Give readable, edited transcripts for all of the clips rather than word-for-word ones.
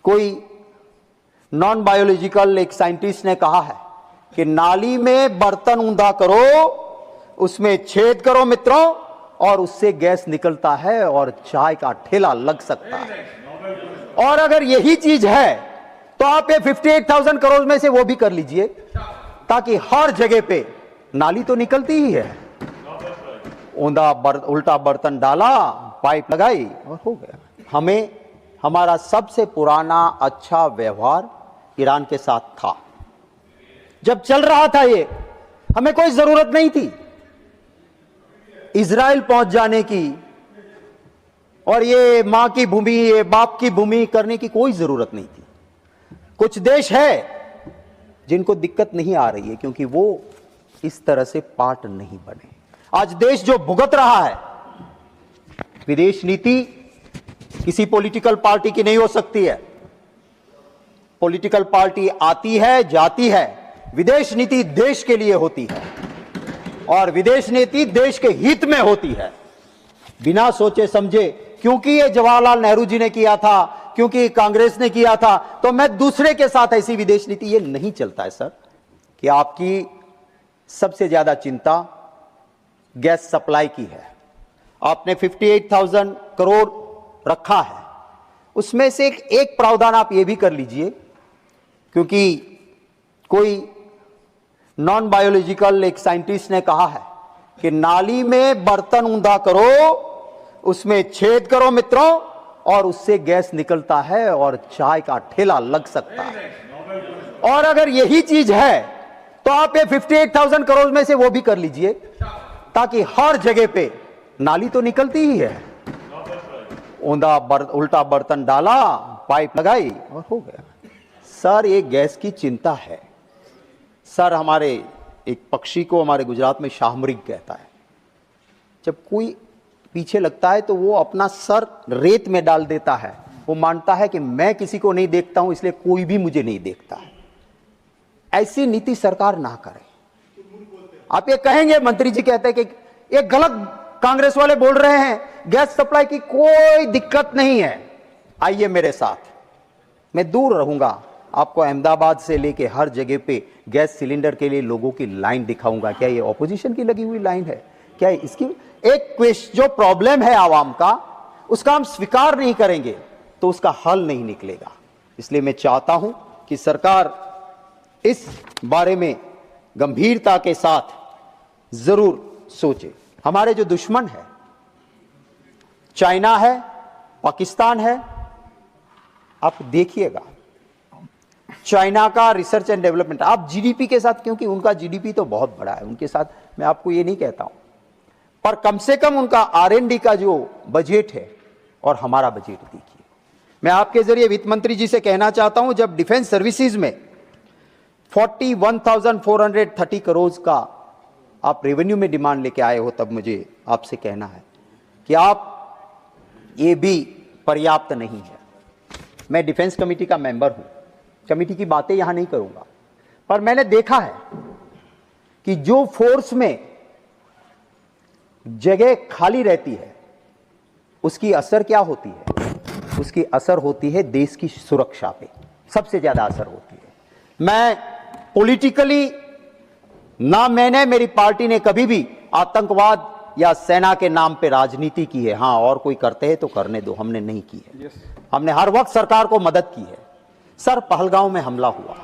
कोई non biological एक scientist ने कहा है कि नाली में बर्तन ऊंधा करो, उसमें छेद करो मित्रों, और उससे गैस निकलता है और चाय का ठेला लग सकता है। और अगर यही चीज है तो आप ये 58,000 करोड़ में से वो भी कर लीजिए, ताकि हर जगह पे नाली तो निकलती ही है, उल्टा बर्तन डाला, पाइप लगाई और हो गया। हमें हमारा सबसे पुराना अच्छा व्यवहार ईरान के साथ था। जब चल रहा था ये, हमें कोई जरूरत नहीं थी इजराइल पहुंच जाने की, और ये मां की भूमि, ये बाप की भूमि करने की कोई जरूरत नहीं थी। कुछ देश है जिनको दिक्कत नहीं आ रही है क्योंकि वो इस तरह से पार्ट नहीं बने। आज देश जो भुगत रहा है, विदेश नीति किसी पॉलिटिकल पार्टी की नहीं हो सकती है। पॉलिटिकल पार्टी आती है जाती है, विदेश नीति देश के लिए होती है और विदेश नीति देश के हित में होती है, बिना सोचे समझे। क्योंकि ये जवाहरलाल नेहरू जी ने किया था, क्योंकि कांग्रेस ने किया था, तो मैं दूसरे के साथ ऐसी विदेश नीति, ये नहीं चलता है सर। कि आपकी सबसे ज्यादा चिंता गैस सप्लाई की है। आपने 58,000 करोड़ रखा है, उसमें से एक प्रावधान आप ये भी कर लीजिए, क्योंकि कोई नॉन बायोलॉजिकल एक साइंटिस्ट ने कहा है कि नाली में बर्तन ऊंधा करो, उसमें छेद करो मित्रों, और उससे गैस निकलता है और चाय का ठेला लग सकता है। और अगर यही चीज है तो आप ये 58,000 करोड़ में से वो भी कर लीजिए, ताकि हर जगह पे नाली तो निकलती ही है, उल्टा बर्तन डाला, पाइप लगाई और हो गया। सर ये गैस की चिंता है सर। हमारे एक पक्षी को हमारे गुजरात में शाहमृग कहता है। जब कोई पीछे लगता है तो वो अपना सर रेत में डाल देता है, वो मानता है कि मैं किसी को नहीं देखता हूं इसलिए कोई भी मुझे नहीं देखता है। ऐसी नीति सरकार ना करे। आप ये कहेंगे, मंत्री जी कहते हैं कि ये गलत कांग्रेस वाले बोल रहे हैं, गैस सप्लाई की कोई दिक्कत नहीं है। आइए मेरे साथ, मैं दूर रहूंगा, आपको अहमदाबाद से लेके हर जगह पे गैस सिलेंडर के लिए लोगों की लाइन दिखाऊंगा। क्या ये ऑपोजिशन की लगी हुई लाइन है? क्या इसकी एक क्वेश्चन, जो प्रॉब्लम है आवाम का, उसका हम स्वीकार नहीं करेंगे तो उसका हल नहीं निकलेगा। इसलिए मैं चाहता हूं कि सरकार इस बारे में गंभीरता के साथ जरूर सोचे। हमारे जो दुश्मन है, चाइना है, पाकिस्तान है, आप देखिएगा चाइना का रिसर्च एंड डेवलपमेंट, आप जीडीपी के साथ, क्योंकि उनका जीडीपी तो बहुत बड़ा है, उनके साथ मैं आपको ये नहीं कहता हूं, पर कम से कम उनका आरएनडी का जो बजट है और हमारा बजट देखिए। मैं आपके जरिए वित्त मंत्री जी से कहना चाहता हूं, जब डिफेंस सर्विसेज में 41,430 करोड़ का आप रेवेन्यू में डिमांड लेके आए हो, तब मुझे आपसे कहना है कि आप ये भी पर्याप्त नहीं है। मैं डिफेंस कमेटी का मेंबर हूं, कमेटी की बातें यहां नहीं करूंगा, पर मैंने देखा है कि जो फोर्स में जगह खाली रहती है उसकी असर क्या होती है? उसकी असर होती है देश की सुरक्षा पे, सबसे ज्यादा असर होती है। मैं पॉलिटिकली ना, मैंने, मेरी पार्टी ने कभी भी आतंकवाद या सेना के नाम पे राजनीति की है। हां, और कोई करते हैं तो करने दो, हमने नहीं की है। हमने हर वक्त सरकार को मदद की है। सर, पहलगांव में हमला हुआ,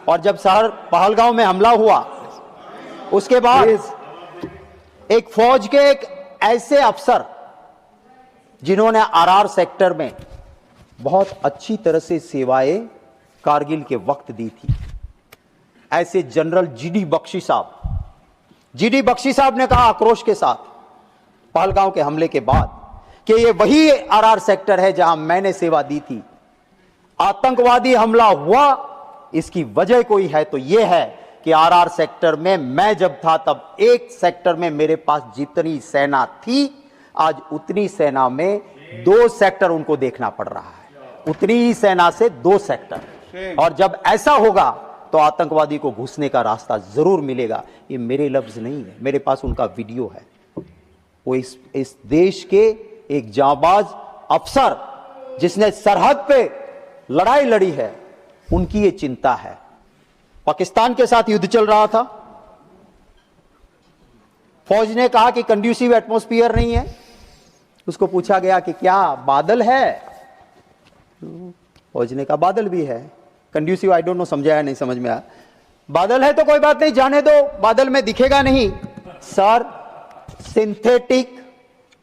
और जब सर पहलगांव में हमला हुआ उसके बाद एक फौज के एक ऐसे अफसर जिन्होंने आरआर सेक्टर में बहुत अच्छी तरह से सेवाएं कारगिल के वक्त दी थी, ऐसे जनरल जीडी बख्शी साहब ने कहा आक्रोश के साथ पहलगांव के हमले के बाद कि ये वही आरआर सेक्टर है जहां मैंने सेवा दी थी। आतंकवादी हमला हुआ, इसकी वजह कोई है तो यह है कि आरआर सेक्टर में मैं जब था तब एक सेक्टर में मेरे पास जितनी सेना थी, आज उतनी सेना में 2 सेक्टर उनको देखना पड़ रहा है। उतनी ही सेना से 2 सेक्टर। और जब ऐसा होगा तो आतंकवादी को घुसने का रास्ता जरूर मिलेगा। ये मेरे लफ्ज नहीं है, मेरे पास उनका वीडियो है। वो इस देश के एक जांबाज अफसर जिसने सरहद पे लड़ाई लड़ी है, उनकी ये चिंता है। पाकिस्तान के साथ युद्ध चल रहा था, फौज ने कहा कि कंड्यूसिव एटमॉस्फेयर नहीं है। उसको पूछा गया कि क्या बादल है? फौज ने कहा बादल भी है। कंड्यूसिव आई डोंट नो, समझा या नहीं समझ में आया? बादल है तो कोई बात नहीं, जाने दो, बादल में दिखेगा नहीं। सर, सिंथेटिक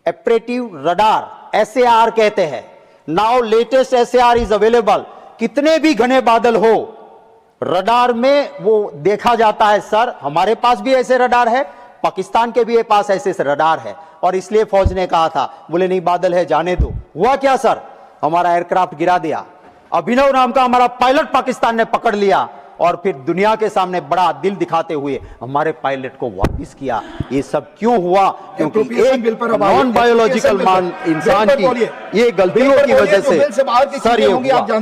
एपरेटिव रडार, SAR कहते हैं। Now latest SAR is available. कितने भी घने बादल हो, रडार में वो देखा जाता है। सर, हमारे पास भी ऐसे रडार है, पाकिस्तान के भी पास ऐसे रडार है, और इसलिए फौज ने कहा था, बोले नहीं बादल है जाने दो। हुआ क्या सर? हमारा एयरक्राफ्ट गिरा दिया। अभिनव नाम का हमारा पायलट पाकिस्तान ने पकड़ लिया और फिर दुनिया के सामने बड़ा दिल दिखाते हुए हमारे पायलट को वापस किया। ये सब क्यों हुआ? क्योंकि एक नॉन बायोलॉजिकल इंसान की ये गलतियों की वजह से सर ये हुआ।